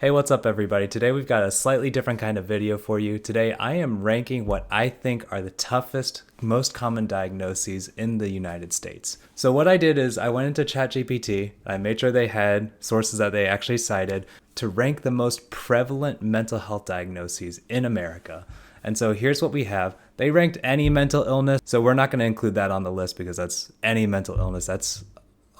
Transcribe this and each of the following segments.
Hey, what's up everybody? Today we've got a slightly different kind of video for you. Today I am ranking what I think are the toughest, most common diagnoses in the United States. So what I did is I went into ChatGPT, I made sure they had sources that they actually cited to rank the most prevalent mental health diagnoses in America. And so here's what we have. They ranked any mental illness, so we're not going to include that on the list because that's any mental illness. That's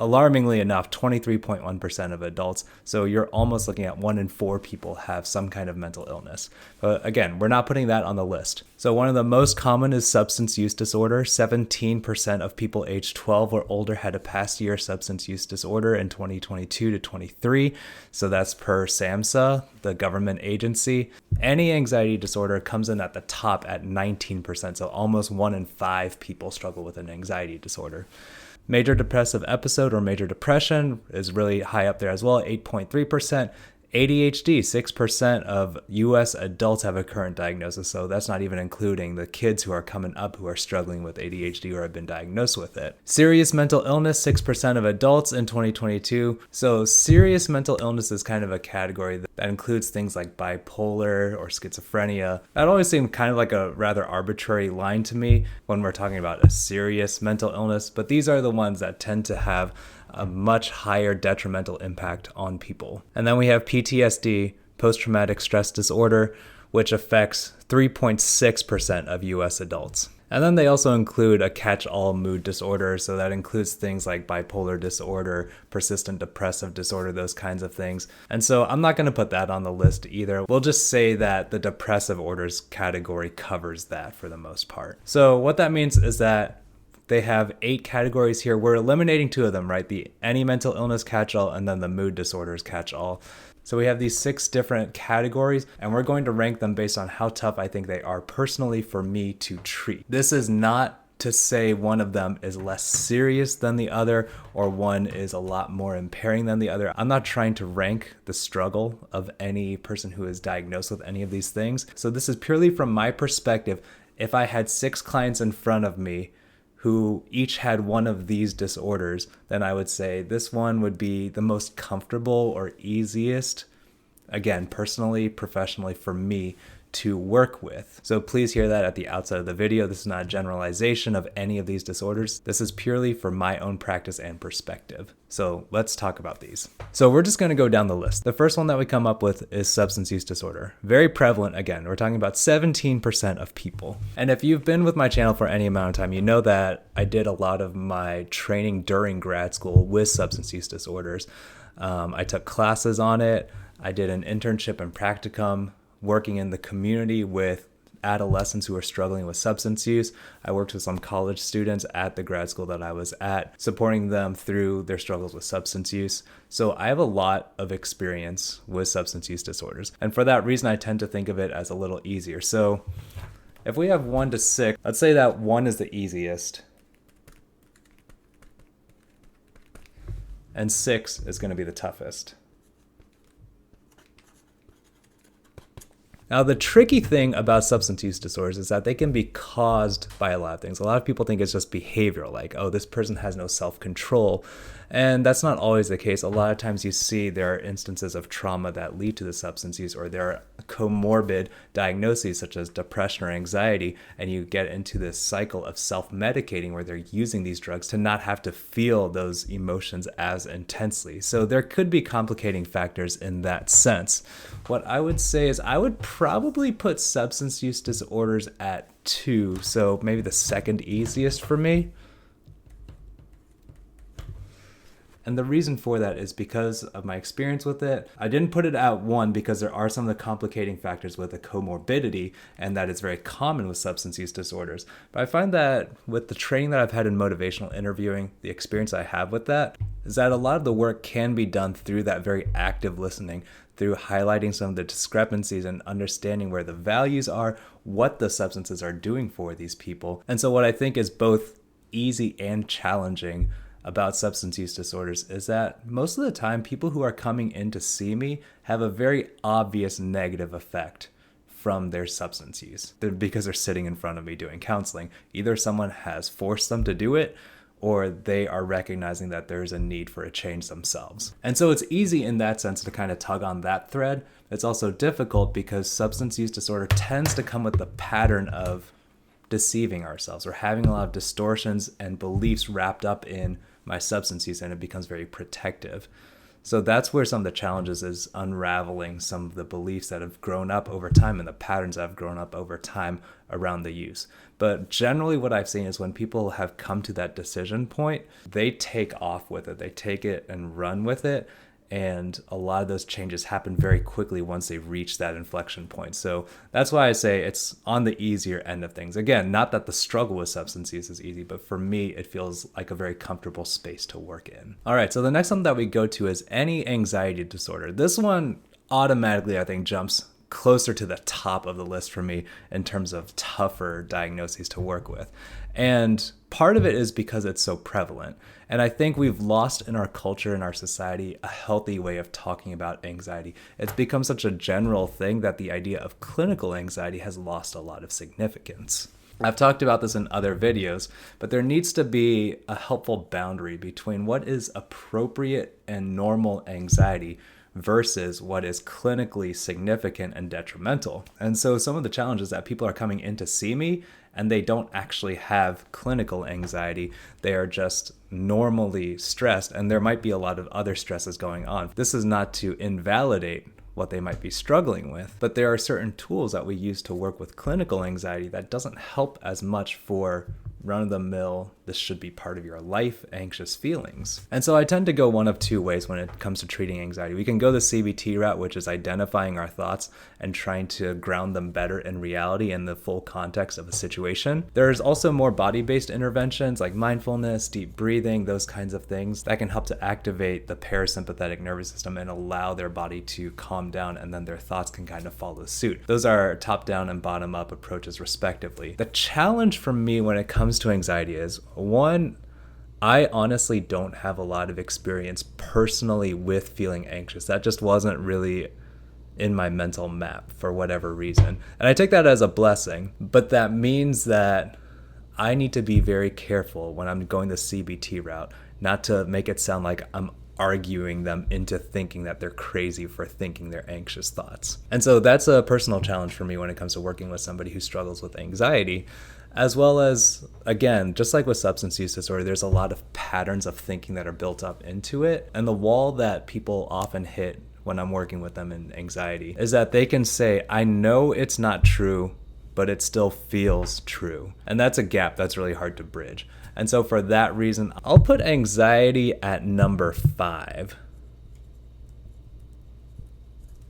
alarmingly enough, 23.1% of adults. So you're almost looking at 1 in 4 people have some kind of mental illness. But again, we're not putting that on the list. So one of the most common is substance use disorder. 17% of people aged 12 or older had a past year substance use disorder in 2022 to 23. So that's per SAMHSA, the government agency. Any anxiety disorder comes in at the top at 19%. So almost 1 in 5 people struggle with an anxiety disorder. Major depressive episode or major depression is really high up there as well, 8.3%. ADHD, 6% of US adults have a current diagnosis, so that's not even including the kids who are coming up who are struggling with ADHD or have been diagnosed with it. Serious mental illness, 6% of adults in 2022. So serious mental illness is kind of a category that includes things like bipolar or schizophrenia. That always seemed kind of like a rather arbitrary line to me when we're talking about a serious mental illness, but these are the ones that tend to have a much higher detrimental impact on people. And then we have PTSD, post-traumatic stress disorder, which affects 3.6% of US adults. And then they also include a catch-all mood disorder, so that includes things like bipolar disorder, persistent depressive disorder, those kinds of things. And so I'm not going to put that on the list either. We'll just say that the depressive orders category covers that for the most part. So what that means is that they have 8 categories here. We're eliminating 2 of them, right? The any mental illness catch-all and then the mood disorders catch-all. So we have these 6 different categories and we're going to rank them based on how tough I think they are personally for me to treat. This is not to say one of them is less serious than the other or one is a lot more impairing than the other. I'm not trying to rank the struggle of any person who is diagnosed with any of these things. So this is purely from my perspective. If I had 6 clients in front of me who each had one of these disorders, then I would say this one would be the most comfortable or easiest, again, personally, professionally for me to work with. So please hear that at the outset of the video. This is not a generalization of any of these disorders. This is purely for my own practice and perspective. So let's talk about these. So we're just going to go down the list. The first one that we come up with is substance use disorder. Very prevalent. Again, we're talking about 17% of people. And if you've been with my channel for any amount of time, you know that I did a lot of my training during grad school with substance use disorders. I took classes on it. I did an internship and practicum working in the community with adolescents who are struggling with substance use. I worked with some college students at the grad school that I was at, supporting them through their struggles with substance use. So I have a lot of experience with substance use disorders. And for that reason, I tend to think of it as a little easier. So if we have 1 to 6, let's say that 1 is the easiest and 6 is going to be the toughest. Now, the tricky thing about substance use disorders is that they can be caused by a lot of things. A lot of people think it's just behavioral, like, oh, this person has no self-control. And that's not always the case. A lot of times you see there are instances of trauma that lead to the substance use, or there are comorbid diagnoses such as depression or anxiety, and you get into this cycle of self-medicating where they're using these drugs to not have to feel those emotions as intensely. So there could be complicating factors in that sense. What I would say is I would probably put substance use disorders at 2, so maybe the second easiest for me. And the reason for that is because of my experience with it. I didn't put it at 1 because there are some of the complicating factors with the comorbidity, and that is very common with substance use disorders. But I find that with the training that I've had in motivational interviewing, the experience I have with that, is that a lot of the work can be done through that very active listening, through highlighting some of the discrepancies and understanding where the values are, what the substances are doing for these people. And so what I think is both easy and challenging about substance use disorders is that most of the time people who are coming in to see me have a very obvious negative effect from their substance use because they're sitting in front of me doing counseling. Either someone has forced them to do it or they are recognizing that there's a need for a change themselves. And so it's easy in that sense to kind of tug on that thread. It's also difficult because substance use disorder tends to come with the pattern of deceiving ourselves or having a lot of distortions and beliefs wrapped up in my substance use, and it becomes very protective. So that's where some of the challenges is unraveling some of the beliefs that have grown up over time and the patterns that have grown up over time around the use. But generally what I've seen is when people have come to that decision point, they take off with it. They take it and run with it. And a lot of those changes happen very quickly once they reach that inflection point. So that's why I say it's on the easier end of things. Again, not that the struggle with substance use is easy, but for me, it feels like a very comfortable space to work in. All right, so the next one that we go to is any anxiety disorder. This one automatically, I think, jumps closer to the top of the list for me in terms of tougher diagnoses to work with. And part of it is because it's so prevalent. And I think we've lost in our culture, in our society, a healthy way of talking about anxiety. It's become such a general thing that the idea of clinical anxiety has lost a lot of significance. I've talked about this in other videos, but there needs to be a helpful boundary between what is appropriate and normal anxiety versus what is clinically significant and detrimental. And so some of the challenges that people are coming in to see me and they don't actually have clinical anxiety. They are just normally stressed, and there might be a lot of other stresses going on. This is not to invalidate what they might be struggling with, but there are certain tools that we use to work with clinical anxiety that doesn't help as much for run-of-the-mill, this should be part of your life, anxious feelings. And so I tend to go one of two ways when it comes to treating anxiety. We can go the CBT route, which is identifying our thoughts and trying to ground them better in reality and the full context of a situation. There's also more body-based interventions like mindfulness, deep breathing, those kinds of things that can help to activate the parasympathetic nervous system and allow their body to calm down, and then their thoughts can kind of follow suit. Those are top-down and bottom-up approaches respectively. The challenge for me when it comes to anxiety is, one, I honestly don't have a lot of experience personally with feeling anxious. That just wasn't really in my mental map for whatever reason. And I take that as a blessing, but that means that I need to be very careful when I'm going the CBT route, not to make it sound like I'm arguing them into thinking that they're crazy for thinking they're anxious thoughts. And so that's a personal challenge for me when it comes to working with somebody who struggles with anxiety. As well as, again, just like with substance use disorder, there's a lot of patterns of thinking that are built up into it. And the wall that people often hit when I'm working with them in anxiety is that they can say, I know it's not true, but it still feels true. And that's a gap that's really hard to bridge. And so for that reason, I'll put anxiety at number 5.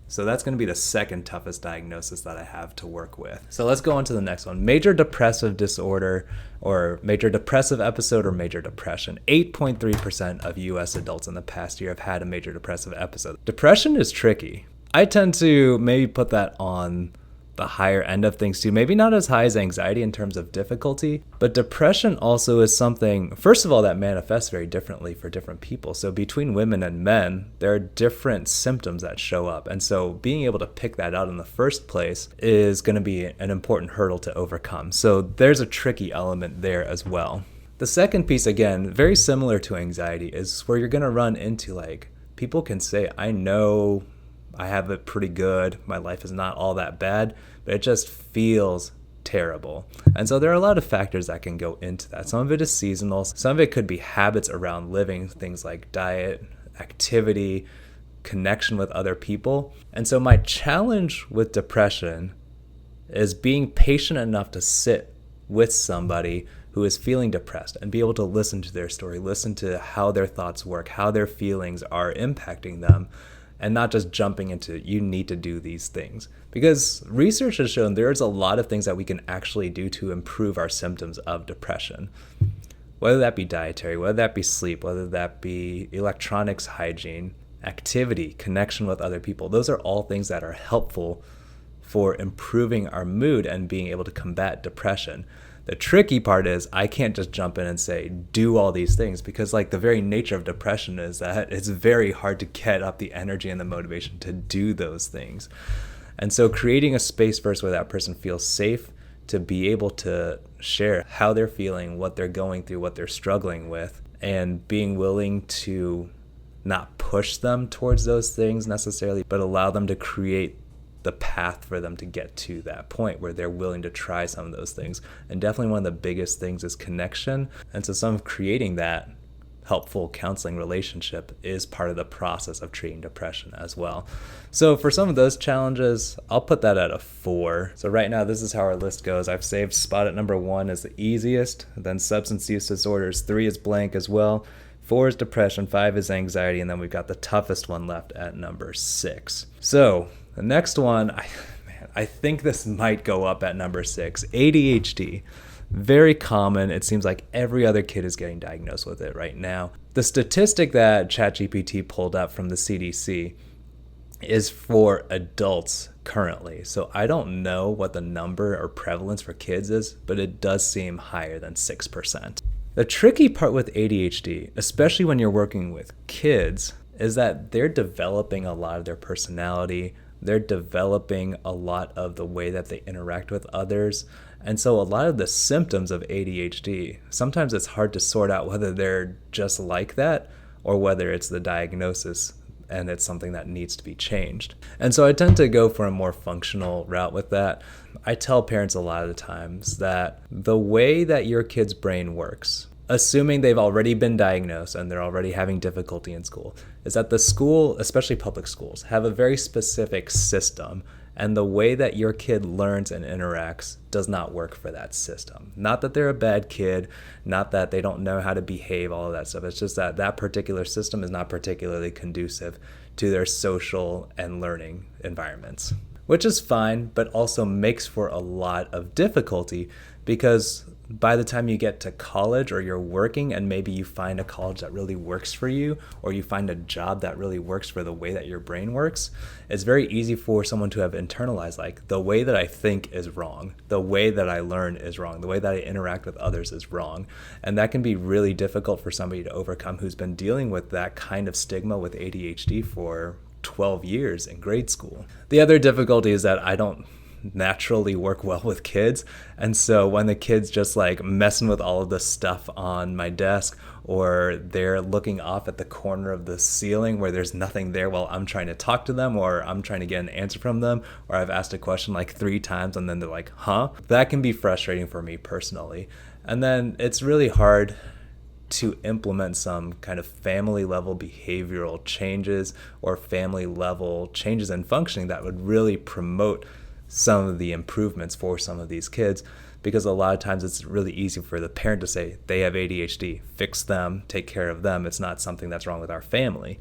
So that's going to be the second toughest diagnosis that I have to work with. So let's go on to the next one. Major depressive disorder, or major depressive episode, or major depression. 8.3% of US adults in the past year have had a major depressive episode. Depression is tricky. I tend to maybe put that on the higher end of things too. Maybe not as high as anxiety in terms of difficulty, but depression also is something, first of all, that manifests very differently for different people. So between women and men, there are different symptoms that show up. And so being able to pick that out in the first place is going to be an important hurdle to overcome. So there's a tricky element there as well. The second piece, again, very similar to anxiety, is where you're going to run into, like, people can say, I know I have it pretty good, my life is not all that bad, but it just feels terrible. And so there are a lot of factors that can go into that. Some of it is seasonal. Some of it could be habits around living, things like diet, activity, connection with other people. And so my challenge with depression is being patient enough to sit with somebody who is feeling depressed and be able to listen to their story, listen to how their thoughts work, how their feelings are impacting them, and not just jumping into, you need to do these things. Because research has shown there's a lot of things that we can actually do to improve our symptoms of depression. Whether that be dietary, whether that be sleep, whether that be electronics hygiene, activity, connection with other people. Those are all things that are helpful for improving our mood and being able to combat depression. The tricky part is I can't just jump in and say, do all these things, because like the very nature of depression is that it's very hard to get up the energy and the motivation to do those things. And so creating a space first where that person feels safe to be able to share how they're feeling, what they're going through, what they're struggling with, and being willing to not push them towards those things necessarily, but allow them to create the path for them to get to that point where they're willing to try some of those things. And definitely one of the biggest things is connection. And so some of creating that helpful counseling relationship is part of the process of treating depression as well. So for some of those challenges, I'll put that at a 4. So right now, this is how our list goes. I've saved spot at number 1 as the easiest, then substance use disorders, 3 is blank as well, 4 is depression, 5 is anxiety, and then we've got the toughest one left at number 6. So the next one, I think this might go up at number 6, ADHD. Very common. It seems like every other kid is getting diagnosed with it right now. The statistic that ChatGPT pulled up from the CDC is for adults currently. So I don't know what the number or prevalence for kids is, but it does seem higher than 6%. The tricky part with ADHD, especially when you're working with kids, is that they're developing a lot of their personality. They're developing a lot of the way that they interact with others. And so a lot of the symptoms of ADHD, sometimes it's hard to sort out whether they're just like that or whether it's the diagnosis and it's something that needs to be changed. And so I tend to go for a more functional route with that. I tell parents a lot of the times that the way that your kid's brain works, assuming they've already been diagnosed and they're already having difficulty in school, is that the school, especially public schools, have a very specific system, and the way that your kid learns and interacts does not work for that system. Not that they're a bad kid, not that they don't know how to behave, all of that stuff. It's just that that particular system is not particularly conducive to their social and learning environments, which is fine, but also makes for a lot of difficulty because by the time you get to college or you're working and maybe you find a college that really works for you or you find a job that really works for the way that your brain works, it's very easy for someone to have internalized like the way that I think is wrong, the way that I learn is wrong, the way that I interact with others is wrong. And that can be really difficult for somebody to overcome who's been dealing with that kind of stigma with ADHD for 12 years in grade school. The other difficulty is that I don't naturally work well with kids, and so when the kids just like messing with all of the stuff on my desk, or they're looking off at the corner of the ceiling where there's nothing there while I'm trying to talk to them, or I'm trying to get an answer from them, or I've asked a question like 3 times and then they're like, huh? That can be frustrating for me personally. And then it's really hard to implement some kind of family level behavioral changes or family level changes in functioning that would really promote some of the improvements for some of these kids, because a lot of times it's really easy for the parent to say they have ADHD, fix them, take care of them. It's not something that's wrong with our family.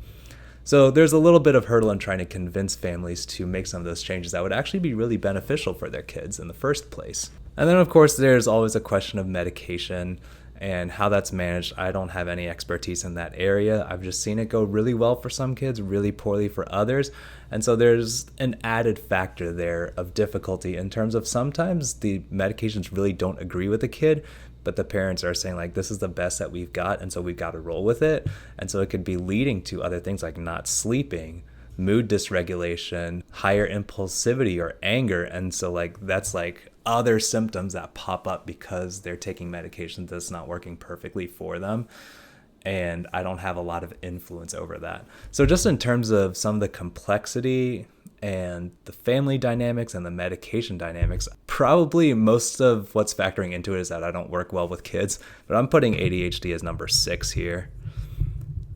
So there's a little bit of hurdle in trying to convince families to make some of those changes that would actually be really beneficial for their kids in the first place. And then of course there's always a question of medication and how that's managed. I don't have any expertise in that area. I've just seen it go really well for some kids, really poorly for others. And so there's an added factor there of difficulty in terms of sometimes the medications really don't agree with the kid, but the parents are saying like, this is the best that we've got, and so we've got to roll with it. And so it could be leading to other things like not sleeping, mood dysregulation, higher impulsivity or anger. And so like that's like other symptoms that pop up because they're taking medication that's not working perfectly for them. And I don't have a lot of influence over that. So just in terms of some of the complexity and the family dynamics and the medication dynamics, probably most of what's factoring into it is that I don't work well with kids, but I'm putting ADHD as number 6 here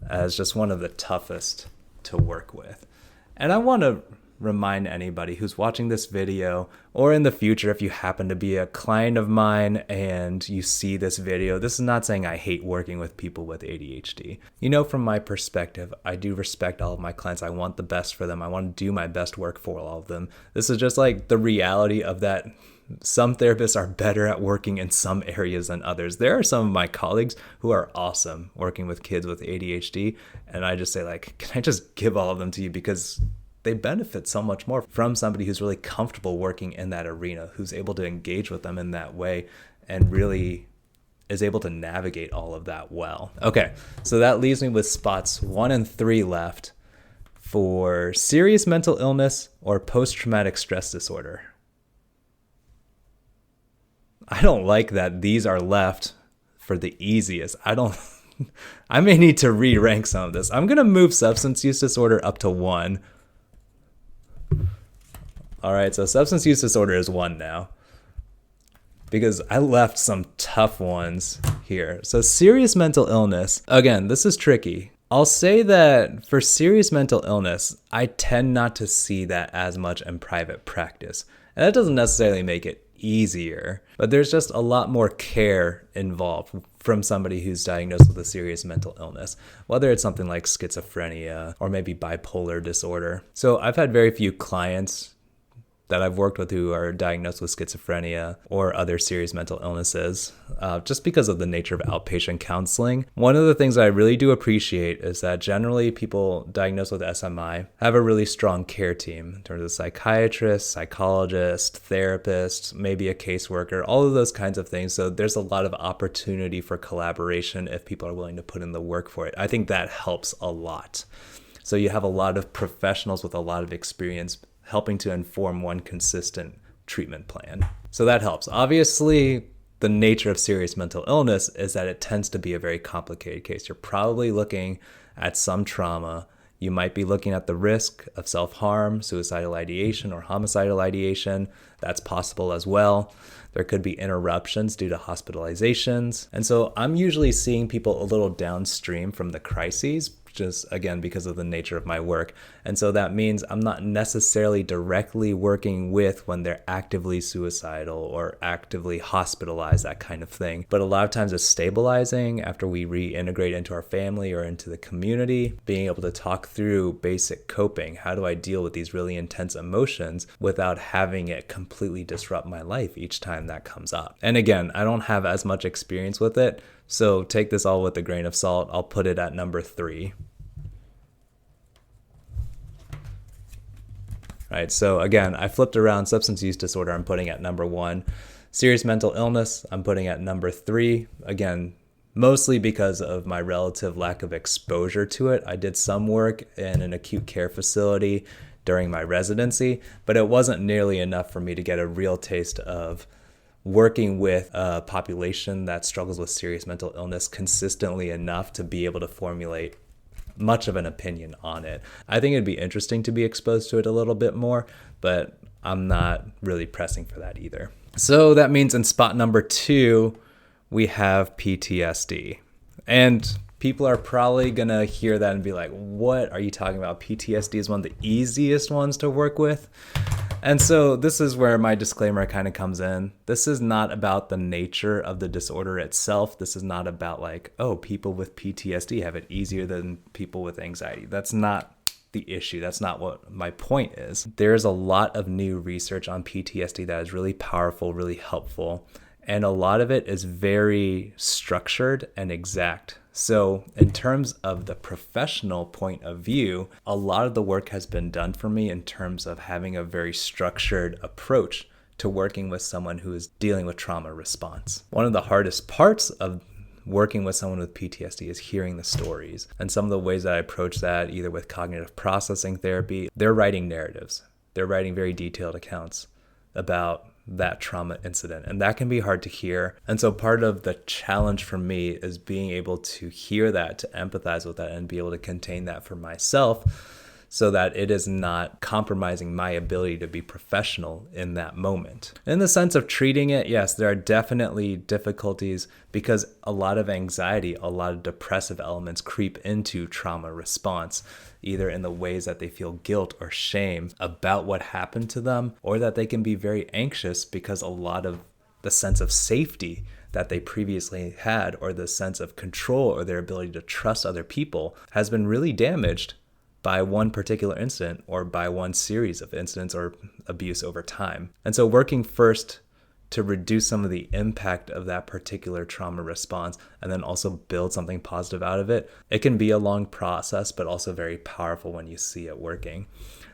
as just one of the toughest to work with. And I want to remind anybody who's watching this video, or in the future, if you happen to be a client of mine and you see this video, this is not saying I hate working with people with ADHD. You know, from my perspective, I do respect all of my clients. I want the best for them. I want to do my best work for all of them. This is just like the reality of that. Some therapists are better at working in some areas than others. There are some of my colleagues who are awesome working with kids with ADHD, and I just say like, can I just give all of them to you, because they benefit so much more from somebody who's really comfortable working in that arena, who's able to engage with them in that way and really is able to navigate all of that well. Okay, so that leaves me with spots 1 and 3 left for serious mental illness or post-traumatic stress disorder. I don't like that these are left for the easiest. I may need to re-rank some of this. I'm going to move substance use disorder up to 1. All right, so substance use disorder is 1 now, because I left some tough ones here. So serious mental illness, again, this is tricky. I'll say that for serious mental illness, I tend not to see that as much in private practice. And that doesn't necessarily make it easier, but there's just a lot more care involved from somebody who's diagnosed with a serious mental illness, whether it's something like schizophrenia or maybe bipolar disorder. So I've had very few clients that I've worked with who are diagnosed with schizophrenia or other serious mental illnesses, just because of the nature of outpatient counseling. One of the things I really do appreciate is that generally people diagnosed with SMI have a really strong care team in terms of psychiatrists, psychologists, therapists, maybe a caseworker, all of those kinds of things. So there's a lot of opportunity for collaboration if people are willing to put in the work for it. I think that helps a lot. So you have a lot of professionals with a lot of experience helping to inform one consistent treatment plan. So that helps. Obviously, the nature of serious mental illness is that it tends to be a very complicated case. You're probably looking at some trauma. You might be looking at the risk of self-harm, suicidal ideation, or homicidal ideation. That's possible as well. There could be interruptions due to hospitalizations. And so I'm usually seeing people a little downstream from the crises, just again because of the nature of my work. And so that means I'm not necessarily directly working with when they're actively suicidal or actively hospitalized, that kind of thing. But a lot of times it's stabilizing after we reintegrate into our family or into the community, being able to talk through basic coping. How do I deal with these really intense emotions without having it completely disrupt my life each time that comes up? And again, I don't have as much experience with it, so take this all with a grain of salt. I'll put it at number 3. Right, so again, I flipped around. Substance use disorder I'm putting at number 1. Serious mental illness I'm putting at number 3. Again, mostly because of my relative lack of exposure to it. I did some work in an acute care facility during my residency, but it wasn't nearly enough for me to get a real taste of working with a population that struggles with serious mental illness consistently enough to be able to formulate much of an opinion on it. I think it'd be interesting to be exposed to it a little bit more, but I'm not really pressing for that either. So that means in spot number 2, we have PTSD. And people are probably gonna hear that and be like, what are you talking about? PTSD is one of the easiest ones to work with. And so this is where my disclaimer kind of comes in. This is not about the nature of the disorder itself. This is not about like, oh, people with PTSD have it easier than people with anxiety. That's not the issue. That's not what my point is. There's a lot of new research on PTSD that is really powerful, really helpful. And a lot of it is very structured and exact. So in terms of the professional point of view, a lot of the work has been done for me in terms of having a very structured approach to working with someone who is dealing with trauma response. One of the hardest parts of working with someone with PTSD is hearing the stories. And some of the ways that I approach that, either with cognitive processing therapy, they're writing narratives. They're writing very detailed accounts about that trauma incident, and that can be hard to hear. And so part of the challenge for me is being able to hear that, to empathize with that, and be able to contain that for myself so that it is not compromising my ability to be professional in that moment. In the sense of treating it, yes, there are definitely difficulties because a lot of anxiety, a lot of depressive elements creep into trauma response, either in the ways that they feel guilt or shame about what happened to them, or that they can be very anxious because a lot of the sense of safety that they previously had, or the sense of control or their ability to trust other people, has been really damaged by one particular incident or by one series of incidents or abuse over time. And so working first to reduce some of the impact of that particular trauma response and then also build something positive out of it, it can be a long process, but also very powerful when you see it working.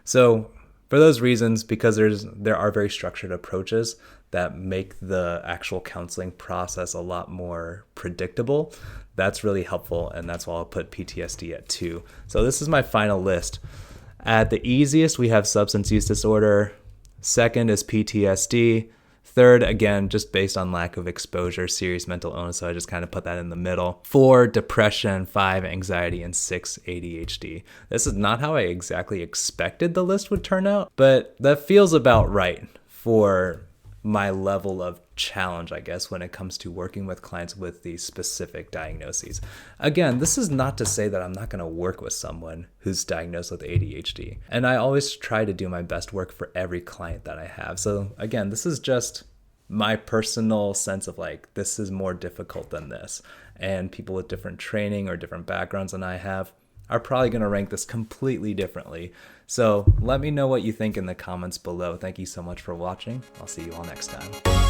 So for those reasons, because there are very structured approaches that make the actual counseling process a lot more predictable, that's really helpful, and that's why I'll put PTSD at 2. So this is my final list. At the easiest, we have substance use disorder. Second is PTSD. 3rd, again, just based on lack of exposure, serious mental illness, so I just kind of put that in the middle. 4, depression. 5, anxiety. And 6, ADHD. This is not how I exactly expected the list would turn out, but that feels about right for my level of challenge, I guess, when it comes to working with clients with these specific diagnoses. Again, this is not to say that I'm not going to work with someone who's diagnosed with ADHD. And I always try to do my best work for every client that I have. So again, this is just my personal sense of like, this is more difficult than this. And people with different training or different backgrounds than I have are probably going to rank this completely differently. So let me know what you think in the comments below. Thank you so much for watching. I'll see you all next time.